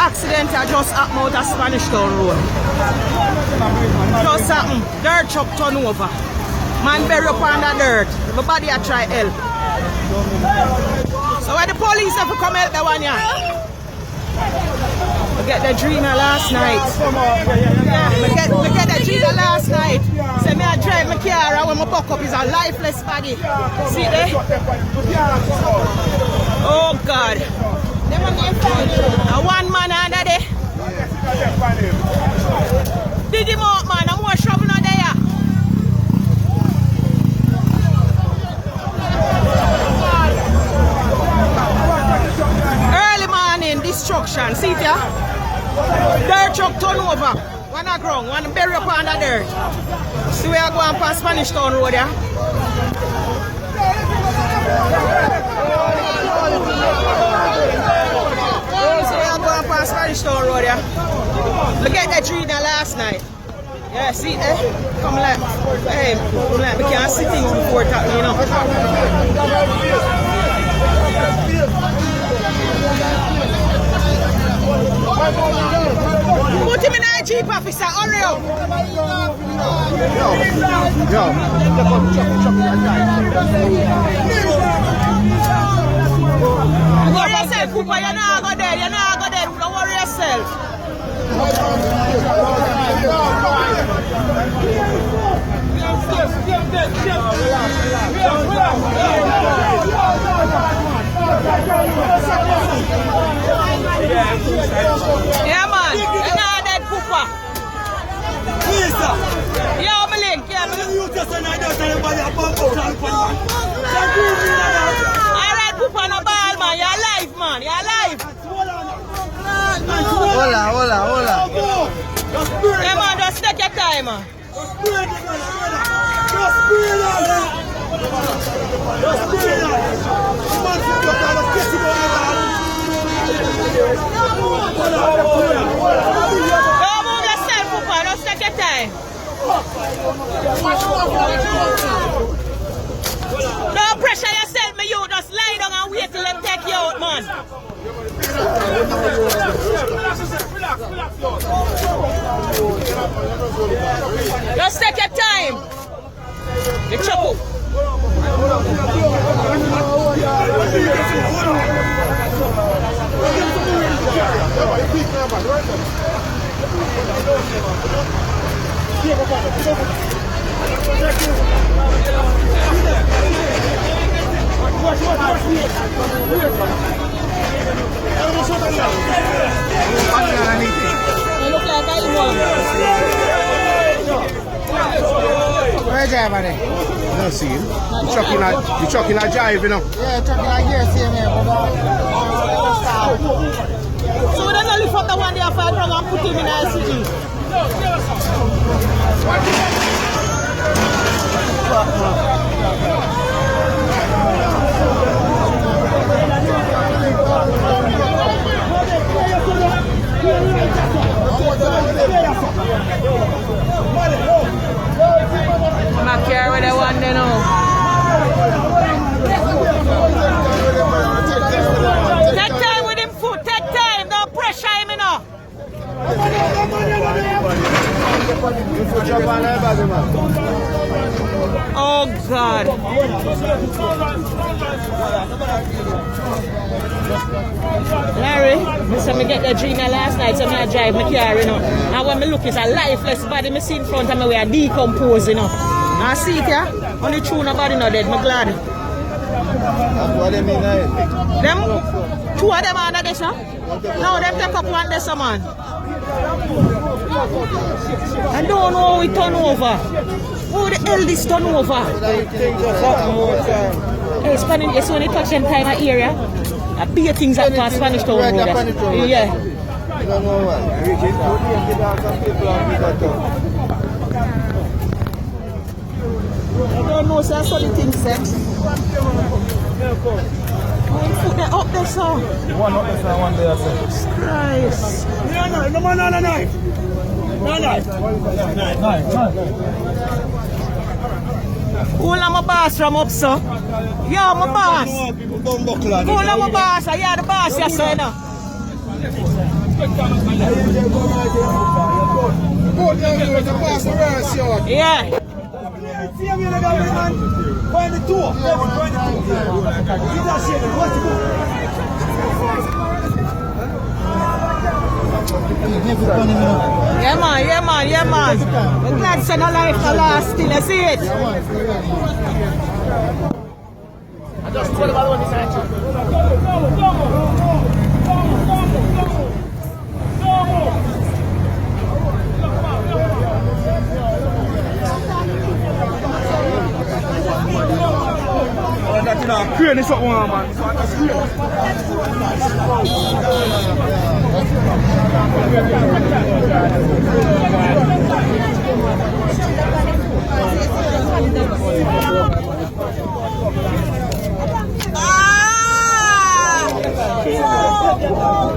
accident that just happened out of Spanish Town Road. Just happened. Dirt truck turn over. Man bury up on the dirt. Everybody a try help. So when the police have to come help the one here. We get the dreamer last night. Yeah, we get the dreamer last night. Say me I drive my car and when my buck up is a lifeless body. See there? Oh God. One man under there. Dig him out, man. I'm more trouble not there. Early morning destruction. See it ya? Dirt truck turn over. One a ground, one bury up under dirt. See we are going past Spanish Town Road ya? So we are going past Spanish Town Road ya? Look at that tree there last night. Yeah, see there? Come like, hey, we can't see things before it happen, you know. Put him in the Jeep, officer, hurry up. Worry yourself, Cooper, you're not go there, don't worry yourself. Yeah, man. You're not dead, Cooper. Yo, my link. Yeah, alright, Cooper, no ball, man. You're alive, man. You're alive. Hola. Yeah, man, just take your time, man. Don't move yourself, Papa. Just take your time. Don't pressure yourself, me. You just lie down and wait till them take you out, man. Just take your time. You chop up. You look like I want. Where's everybody? I don't see him. You chucking a jive, you know? Yeah, chucking a gear, same here. So we don't lift up the one there 5 and put him in the city. I'm not care where they want to know. Take time with him food, take time, don't pressure him enough. Oh God. Larry, so me get the dream last night, so I drive my car, you know. And when I look, it's a lifeless body I see in front of me, we are decomposed, you know. I see it, yeah? Only true nobody not dead, I'm glad. That's what they mean, right? Them, 2 of them are under this, huh? No, them take up one this, man. I don't know who it turn over. Who the hell this turn over? Hey, Spanish, it's when they touch them kind of area. I pay things at past Spanish Town Road. Yeah. I don't know why. I don't know, so I saw the thing set. Put that up there, sir. One up there, one there, sir. Christ. Who am my boss from up, sir? Yeah, my boss. Who am my boss? Yeah, the boss, yes, sir. Yeah. Yeah man, yeah man, yeah man. I'm glad to no life no last still, I see it. I just told about one side. Crane is up one, man.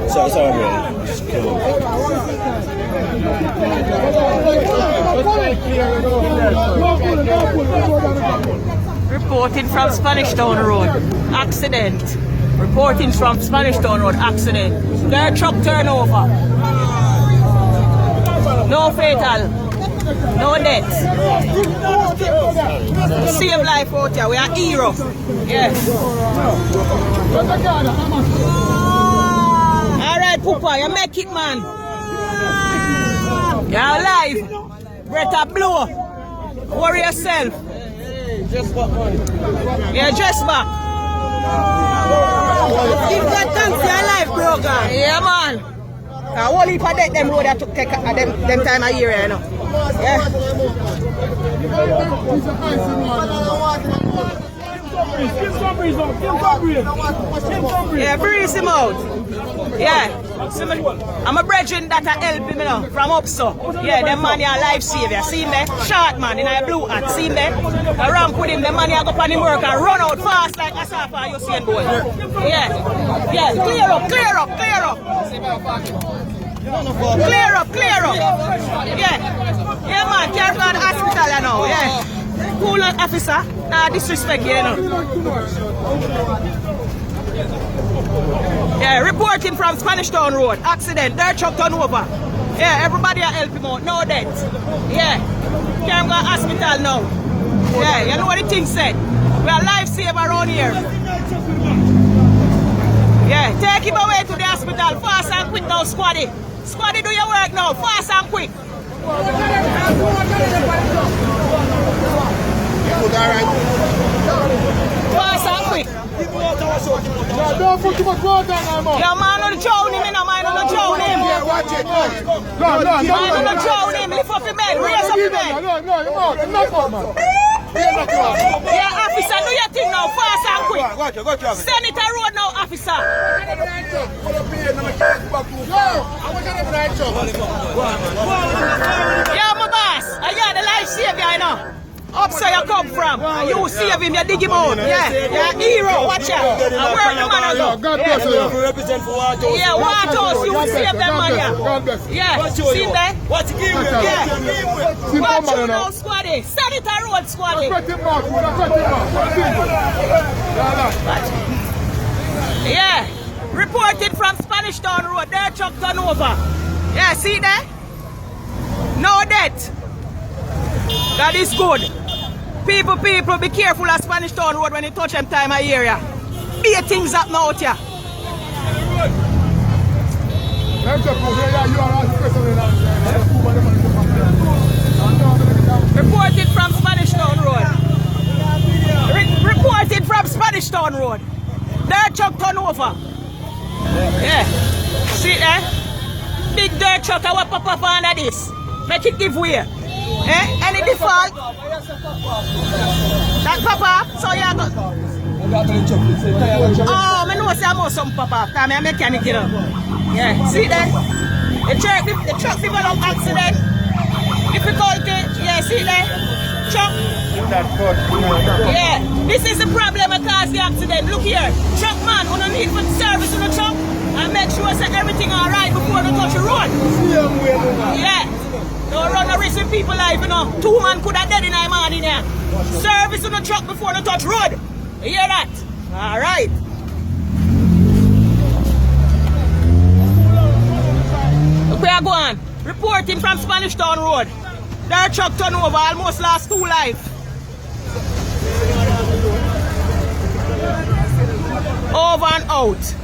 Sorry, Reporting from Spanish Town Road, accident. Reporting from Spanish Town Road, accident. Their truck turnover. No fatal. No deaths. Save life out here. We are heroes. Yes. Alright, Poopa, you make it, man. You're alive. Breath a blow. Worry yourself. Just back, man. Yeah, just back. Give God thanks for your life, bro, God. Yeah, man. A whole heap of them road that took take them time of year, you know. Yeah. Yeah, breeze him out. Yeah. I'm a brethren that are helping me now from up so. Yeah, them man are life savior. See me? Short man in a blue hat. See me? I ramp with him, the man go on him work and run out fast like a Safa Usain boy. Yeah. Yeah, clear up, clear up, clear up. Clear up, clear up. Yeah. Yeah man, careful at the hospital you know. Yeah. Cool officer. Nah, disrespect you know. Yeah, reporting from Spanish Town Road. Accident, their truck turn over. Yeah, everybody are helping him out. No death. Yeah. Can't go to hospital now. Yeah, you know what the thing said. We are lifesaver around here. Yeah, take him away to the hospital. Fast and quick now, Squaddy. Squaddy, do your work now. Fast and quick. Fast and quick. Don't put too much water on him. Yeah, man, don't drown him, man, don't drown him. Yeah, watch it. No, Man, don't drown him. Lift up your bed, raise up your bed. No, you're not man. Yeah, officer, do your thing now, fast and quick. Go, Send it a road now, officer. Yeah, my boss. I got the life savior, you know. Up so you come from. And you save him, you dig him out. Yeah, you're a hero, watch out. And where the man go? God bless you. Yeah, Watos, you will save them man, yeah. Yeah, see there? What's the game? Yeah. Watch you now, Squaddy. Send it a road, Squaddy. Yeah, reported from Spanish Town Road, their truck turn over. Yeah, see there? No death. That is good. People, be careful at Spanish Town Road when you touch them time of year. Yeah. Be things up now out here. Reported from Spanish Town Road. Reported from Spanish Town Road. Dirt truck turn over. Yeah. See there? Big dirt truck, I will pop up under this. Make it give way. Eh? Any default? That papa? So you go. Oh, I know I must some papa. I'm a mechanic, you know. Yeah. See there? The truck develop accident. Difficulty. Yeah, see there? Truck. Yeah. This is the problem that caused the accident. Look here. Truck man, we don't need for service on the truck. And make sure that everything alright before they touch the road. Yeah. Don't run the risk with people life, you know. 2 men could have dead in a man in here. Service on the truck before they touch road. You hear that? Alright. go on? Reporting from Spanish Town Road. Their truck turned over, almost lost 2 lives. Over and out.